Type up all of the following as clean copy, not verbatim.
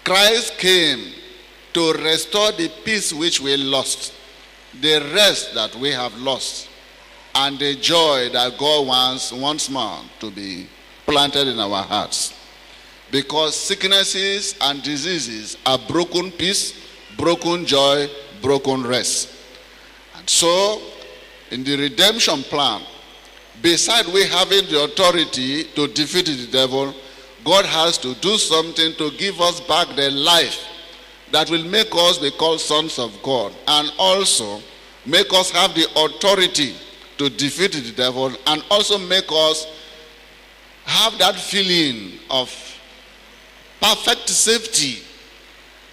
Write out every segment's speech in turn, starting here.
Christ came to restore the peace which we lost, the rest that we have lost, and the joy that God wants once more to be planted in our hearts. Because sicknesses and diseases are broken peace, broken joy, broken rest. And so, in the redemption plan, beside we having the authority to defeat the devil, God has to do something to give us back the life that will make us be called sons of God, and also make us have the authority to defeat the devil, and also make us have that feeling of perfect safety.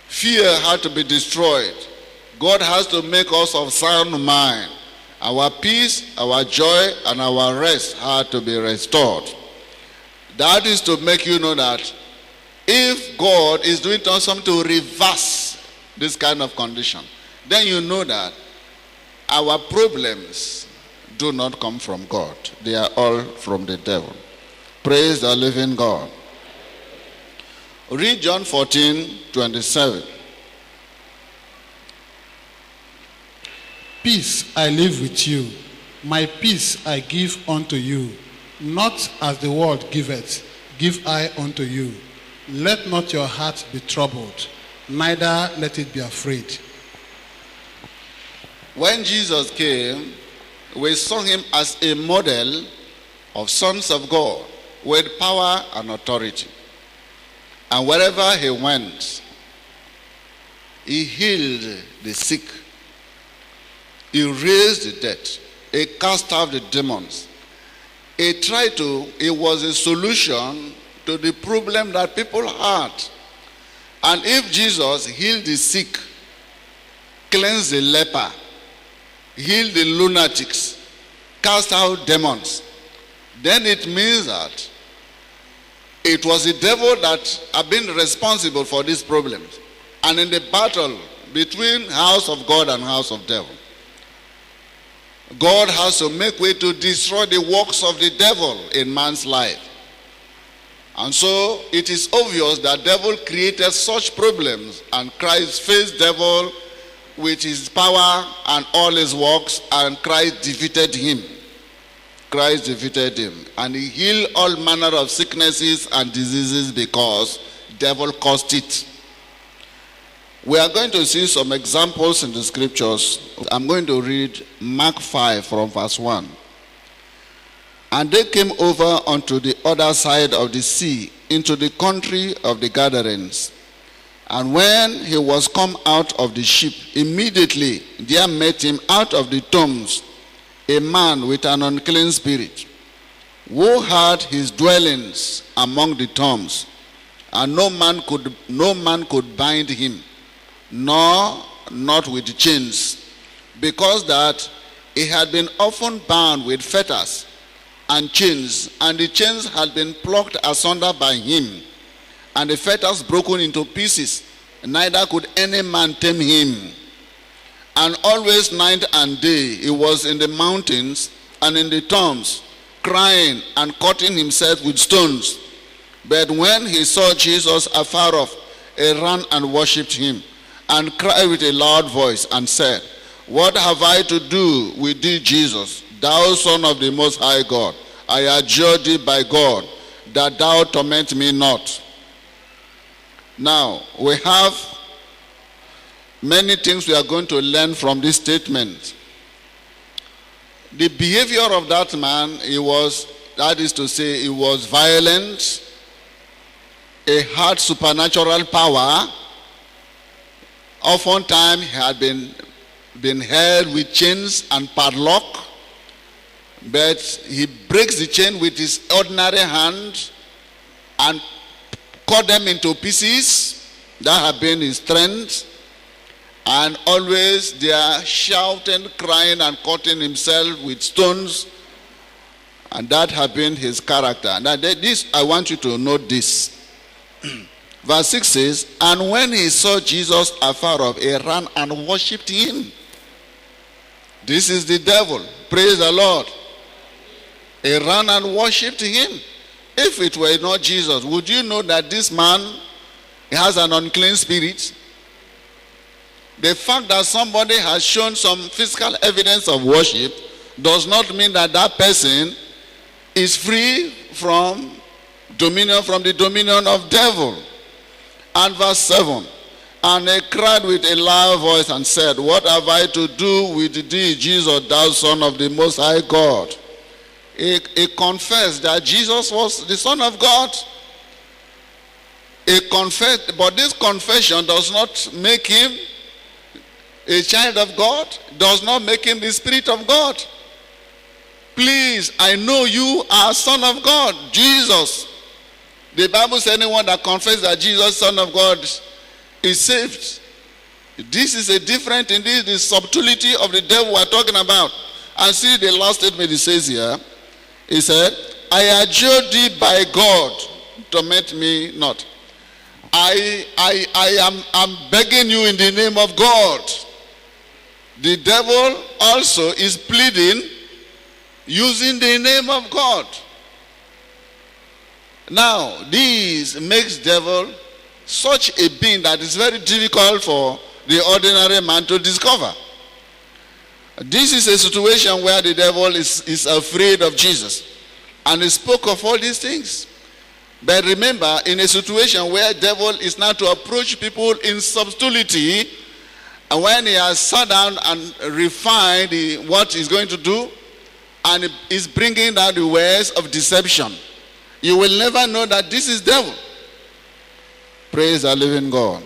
Fear had to be destroyed. God has to make us of sound mind. Our peace, our joy, and our rest had to be restored. That is to make you know that if God is doing something to reverse this kind of condition, then you know that our problems do not come from God. They are all from the devil. Praise the living God. Read John 14:27. Peace I leave with you, my peace I give unto you. Not as the world giveth, give I unto you. Let not your heart be troubled, neither let it be afraid. When Jesus came, we saw him as a model of sons of God with power and authority. And wherever he went, he healed the sick. He raised the dead. He cast out the demons. It was a solution to the problem that people had. And if Jesus healed the sick, cleansed the leper, healed the lunatics, cast out demons, then it means that it was the devil that had been responsible for these problems. And in the battle between house of God and house of devil, God has to make way to destroy the works of the devil in man's life. And so it is obvious that devil created such problems, and Christ faced devil with his power and all his works, and Christ defeated him. Christ defeated him, and he healed all manner of sicknesses and diseases because devil caused it. We are going to see some examples in the scriptures. I'm going to read Mark 5 from verse 1. And they came over unto the other side of the sea, into the country of the Gadarenes. And when he was come out of the ship, immediately there met him out of the tombs a man with an unclean spirit, who had his dwellings among the tombs, and no man could bind him, nor not with chains, because that he had been often bound with fetters and chains, and the chains had been plucked asunder by him, and the fetters broken into pieces, neither could any man tame him. And always night and day he was in the mountains and in the tombs, crying and cutting himself with stones. But when he saw Jesus afar off, he ran and worshipped him, and cried with a loud voice, and said, What have I to do with thee, Jesus, thou Son of the Most High God? I adjure thee by God, that thou torment me not. Now, we have many things we are going to learn from this statement. The behavior of that man, he was violent. He had supernatural power. Oftentimes he had been held with chains and padlock, but he breaks the chain with his ordinary hand and cut them into pieces. That had been his strength. And always they are shouting, crying, and cutting himself with stones. And that had been his character. And this, I want you to note this. Verse 6 says, And when he saw Jesus afar off, he ran and worshipped him. This is the devil. Praise the Lord. He ran and worshipped him. If it were not Jesus, would you know that this man, he has an unclean spirit. The fact that somebody has shown some physical evidence of worship does not mean that that person is free from the dominion of devil. And verse 7, and he cried with a loud voice and said, what have I to do with thee, Jesus, thou Son of the Most High God? He confessed that Jesus was the Son of God. He confessed, but this confession does not make him a child of God, does not make him the Spirit of God. Please, I know you are Son of God, Jesus. The Bible says anyone that confesses that Jesus, Son of God, is saved. This is a different, indeed, the subtlety of the devil we're talking about. And see the last statement he says here. He said, I adjure thee by God, torment me not. I'm begging you in the name of God. The devil also is pleading using the name of God. Now, this makes devil such a being that is very difficult for the ordinary man to discover. This is a situation where the devil is afraid of Jesus. And he spoke of all these things. But remember, in a situation where devil is now to approach people in subtlety, and when he has sat down and refined what he's going to do, and is bringing down the ways of deception, you will never know that this is devil. Praise the living God.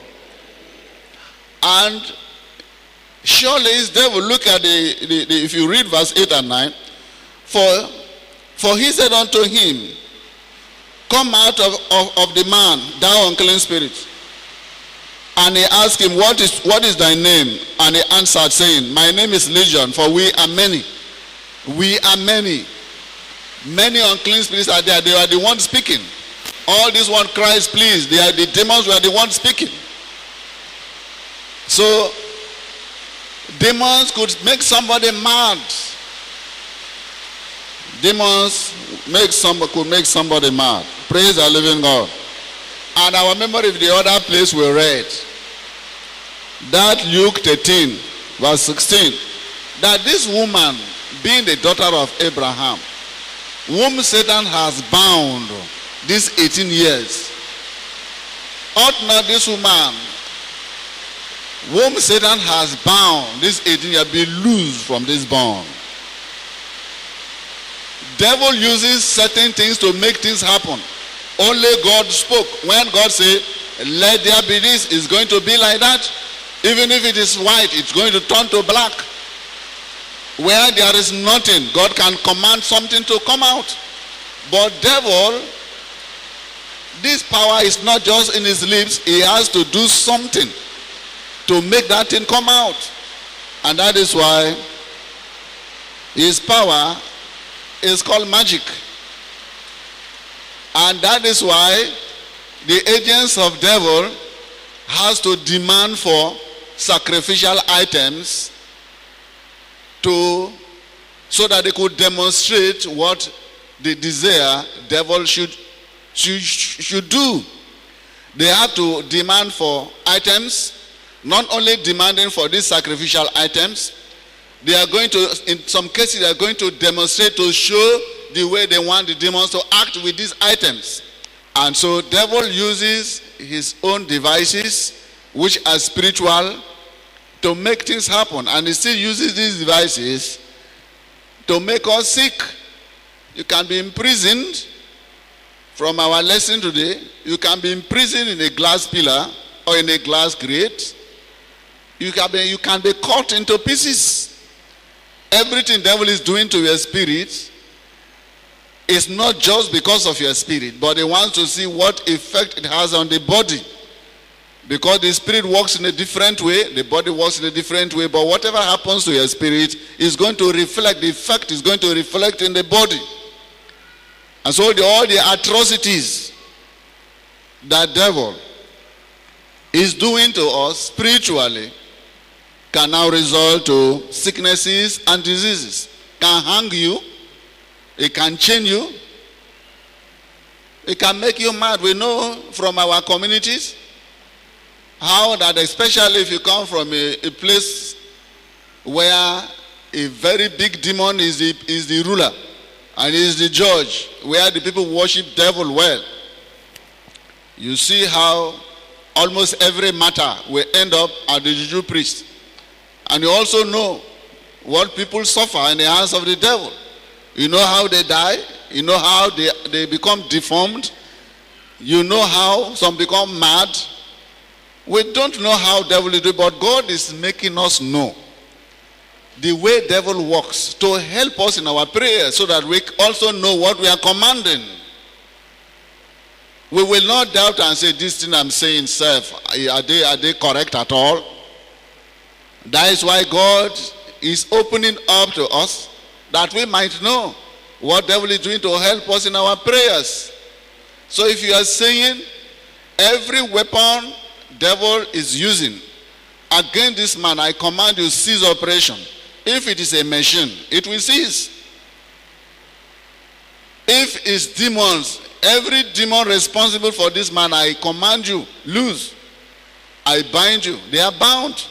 And surely it's devil. Look at if you read verse 8 and 9. For he said unto him, come out of the man, thou unclean spirit. And he asked him, what is thy name? And he answered, saying, my name is Legion, for we are many. We are many. Many unclean spirits are there. They are the ones speaking. All this one cries, please. They are the demons who are the ones speaking. So, demons could make somebody mad. Demons could make somebody mad. Praise the living God. And I remember if the other place we read, that Luke 13, verse 16, that this woman, being the daughter of Abraham, whom Satan has bound these 18 years, ought not this woman, whom Satan has bound these 18 years, be loosed from this bond? Devil uses certain things to make things happen. Only God spoke. When God said, let there be this, it's going to be like that. Even if it is white, it's going to turn to black. Where there is nothing, God can command something to come out. But devil, this power is not just in his lips. He has to do something to make that thing come out. And that is why his power is called magic. And that is why the agents of devil has to demand for sacrificial items so that they could demonstrate what the desire devil should do. They have to demand for items, not only demanding for these sacrificial items, they are going to, in some cases, they are going to demonstrate to show the way they want the demons to act with these items. And so devil uses his own devices, which are spiritual, to make things happen. And he still uses these devices to make us sick. You can be imprisoned. From our lesson today, you can be imprisoned in a glass pillar or in a glass grate. You can be cut into pieces. Everything devil is doing to your spirit is not just because of your spirit, but he wants to see what effect it has on the body. Because the spirit works in a different way, the body works in a different way, but whatever happens to your spirit is going to reflect, the effect is going to reflect in the body. And so all the atrocities that devil is doing to us spiritually can now result to sicknesses and diseases. Can hang you, it can chain you, it can make you mad. We know from our communities How that, especially if you come from a place where a very big demon is the ruler and is the judge, where the people worship devil well, you see how almost every matter will end up at the juju priest. And you also know what people suffer in the hands of the devil. You know how they die. You know how they become deformed. You know how some become mad. We don't know how devil is doing, but God is making us know the way devil works to help us in our prayers so that we also know what we are commanding. We will not doubt and say, this thing I'm saying, self, are they correct at all? That is why God is opening up to us that we might know what devil is doing to help us in our prayers. So if you are saying every weapon devil is using against this man, I command you cease operation. If it is a machine, it will cease. If it's demons, every demon responsible for this man, I command you, lose. I bind you. They are bound.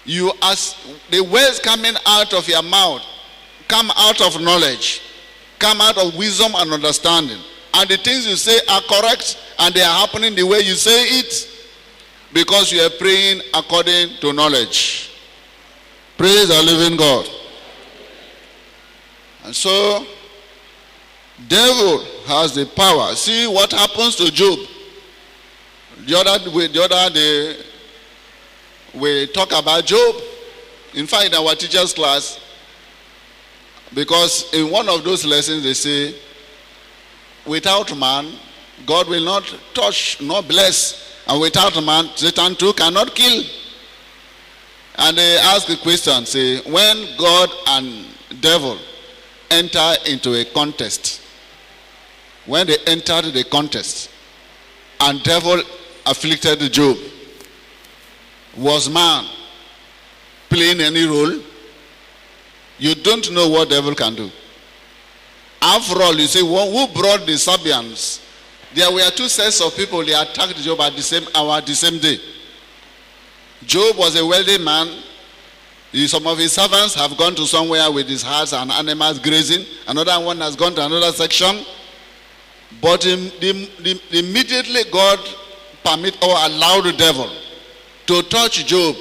You ask, the words coming out of your mouth come out of knowledge, come out of wisdom and understanding. And the things you say are correct and they are happening the way you say it because you are praying according to knowledge. Praise the living God. And so, devil has the power. See what happens to Job. The other day, we talk about Job. In fact, in our teacher's class, because in one of those lessons they say, without man, God will not touch, nor bless. And without man, Satan too cannot kill. And they ask the question, say, when God and devil enter into a contest, when they entered the contest, and devil afflicted Job, was man playing any role? You don't know what devil can do. After all, you say, well, who brought the Sabians? There were two sets of people, they attacked Job at the same hour, the same day. Job was a wealthy man. Some of his servants have gone to somewhere with his herds and animals grazing. Another one has gone to another section. But immediately God permit or allowed the devil to touch Job.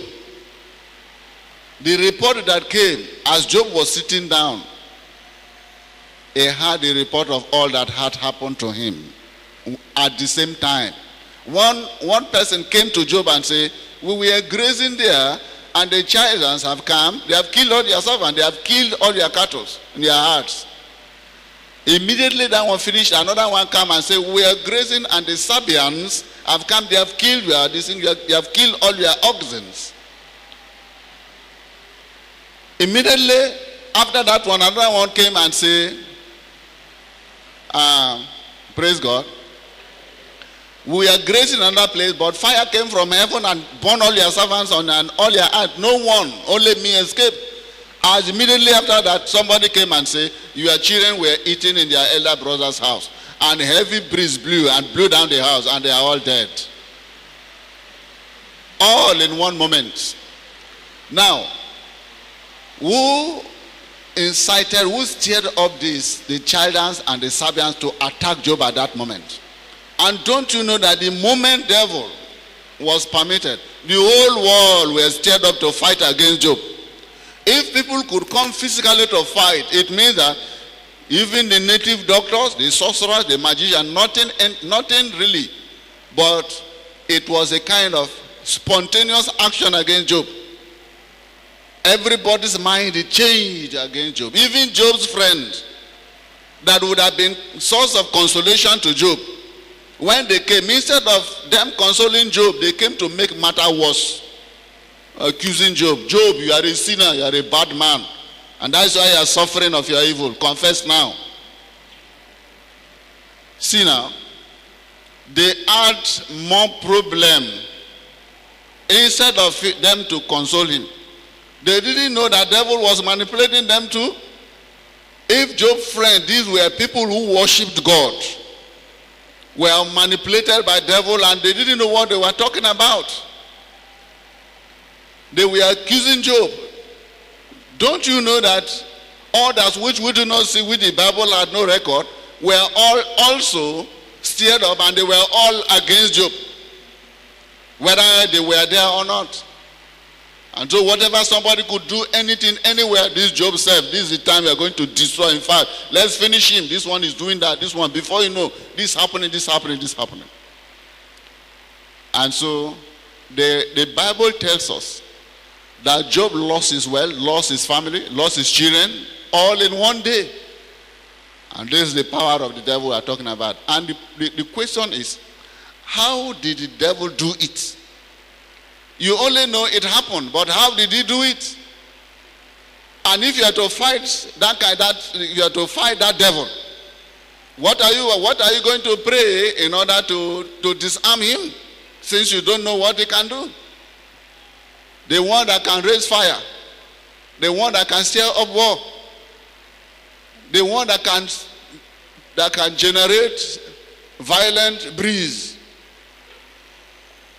The report that came as Job was sitting down, he had a report of all that had happened to him at the same time. One person came to Job and said, we were grazing there and the Chaldeans have come, they have killed all your servants, they have killed all your cattle in your herds. Immediately that one finished, another one came and said, we are grazing and the Sabians have come, they have killed they have killed all your oxen. Immediately after that one, another one came and said, praise God, we are grazing in another place, but fire came from heaven and burned all your servants and all your earth. No one, only me escaped. As immediately after that, somebody came and said, your children were eating in their elder brother's house. And a heavy breeze blew and blew down the house, and they are all dead. All in one moment. Now, who incited, who stirred up the Chaldeans and the Sabians to attack Job at that moment? And don't you know that the moment devil was permitted, the whole world was stirred up to fight against Job? If people could come physically to fight, it means that even the native doctors, the sorcerers, the magicians, nothing really. But it was a kind of spontaneous action against Job. Everybody's mind changed against Job. Even Job's friend, that would have been source of consolation to Job, when they came, instead of them consoling Job, they came to make matter worse, accusing Job. Job, you are a sinner, you are a bad man, and that's why you are suffering of your evil. Confess now. See now, they had more problem. Instead of them to console him, they didn't know that devil was manipulating them too. If Job's friend, these were people who worshipped God. were manipulated by the devil and they didn't know what they were talking about. They were accusing Job. Don't you know that others which we do not see, which the Bible had no record, were all also stirred up and they were all against Job, whether they were there or not. And so whatever somebody could do, anything, anywhere, this Job said, this is the time we are going to destroy. In fact, let's finish him. This one is doing that, this one. Before you know, this happening, this happening, this happening. And so the Bible tells us that Job lost his wealth, lost his family, lost his children, all in one day. And this is the power of the devil we are talking about. And the question is, how did the devil do it? You only know it happened, but how did he do it? And if you are to fight you are to fight that devil, what are you going to pray in order to disarm him, since you don't know what he can do? The one that can raise fire, the one that can stir up war, the one that can generate violent breeze.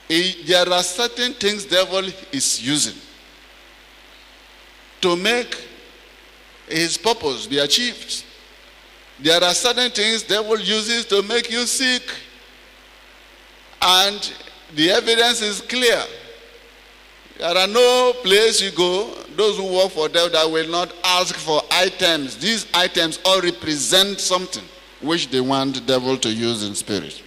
There are certain things devil is using to make his purpose be achieved. There are certain things devil uses to make you sick, and the evidence is clear. There are no place you go, those who work for devil, that will not ask for items. These items all represent something which they want the devil to use in spirit.